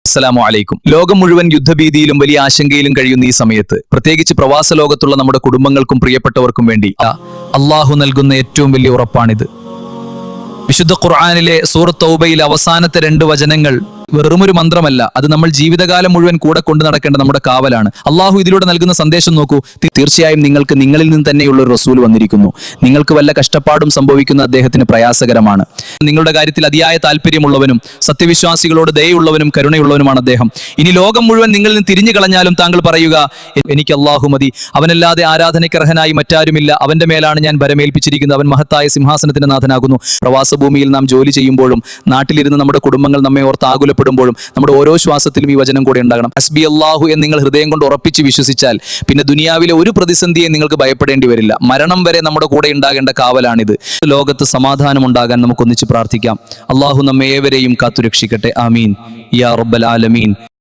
അസ്സലാമു അലൈക്കും. ലോകം മുഴുവൻ യുദ്ധഭീതിയിലും വലിയ ആശങ്കയിലും കഴിയുന്ന ഈ സമയത്ത്, പ്രത്യേകിച്ച് പ്രവാസ ലോകത്തുള്ള നമ്മുടെ കുടുംബങ്ങൾക്കും പ്രിയപ്പെട്ടവർക്കും വേണ്ടി അള്ളാഹു നൽകുന്ന ഏറ്റവും വലിയ ഉറപ്പാണിത്. വിശുദ്ധ ഖുർആനിലെ സൂറത്ത് തൗബയിലെ അവസാനത്തെ 2 വചനങ്ങൾ വെറുമൊരു മന്ത്രമല്ല, അത് നമ്മൾ ജീവിതകാലം മുഴുവൻ കൂടെ കൊണ്ടു നടക്കേണ്ട നമ്മുടെ കാവലാണ്. അള്ളാഹു ഇതിലൂടെ നൽകുന്ന സന്ദേശം നോക്കൂ. തീർച്ചയായും നിങ്ങൾക്ക് നിങ്ങളിൽ നിന്ന് തന്നെയുള്ള ഒരു റസൂൽ വന്നിരിക്കുന്നു. നിങ്ങൾക്ക് വല്ല കഷ്ടപ്പാടും സംഭവിക്കുന്ന അദ്ദേഹത്തിന് പ്രയാസകരമാണ്. നിങ്ങളുടെ കാര്യത്തിൽ അതിയായ താല്പര്യമുള്ളവനും സത്യവിശ്വാസികളോട് ദയയുള്ളവനും കരുണയുള്ളവനുമാണ് അദ്ദേഹം. ഇനി ലോകം മുഴുവൻ നിങ്ങളിൽ നിന്ന് തിരിഞ്ഞു കളഞ്ഞാലും താങ്കൾ പറയുക, എനിക്ക് അള്ളാഹു മതി, അവനല്ലാതെ ആരാധനയ്ക്കർഹനായി മറ്റാരുമില്ല, അവന്റെ മേലാണ് ഞാൻ ഭരമേൽപ്പിച്ചിരിക്കുന്നത്, അവൻ മഹത്തായ സിംഹാസനത്തിന്റെ നാഥനാകുന്നു. പ്രവാസഭൂമിയിൽ നാം ജോലി ചെയ്യുമ്പോഴും നാട്ടിലിരുന്ന് നമ്മുടെ കുടുംബങ്ങൾ നമ്മെ ഓർത്ത് ആകുലപ്പെടുമ്പോഴും നമ്മുടെ ഓരോ ശ്വാസത്തിലും ഈ വചനം കൂടെ ഉണ്ടാകണം. ഹസ്ബി അല്ലാഹു എന്ന് നിങ്ങൾ ഹൃദയം കൊണ്ട് ഉറപ്പിച്ച് വിശ്വസിച്ചാൽ പിന്നെ ദുനിയാവിലെ ഒരു പ്രതിസന്ധിയെ നിങ്ങൾക്ക് ഭയപ്പെടേണ്ടി വരില്ല. മരണം വരെ നമ്മുടെ കൂടെ ഉണ്ടാകേണ്ട കാവലാണിത്. ലോകത്ത് സമാധാനം ഉണ്ടാകാൻ നമുക്കൊന്നിച്ച് പ്രാർത്ഥിക്കാം. അള്ളാഹു നമ്മെ ഏവരെയും കാത്തുരക്ഷിക്കട്ടെ. ആമീൻ യാ റബ്ബൽ ആലമീൻ.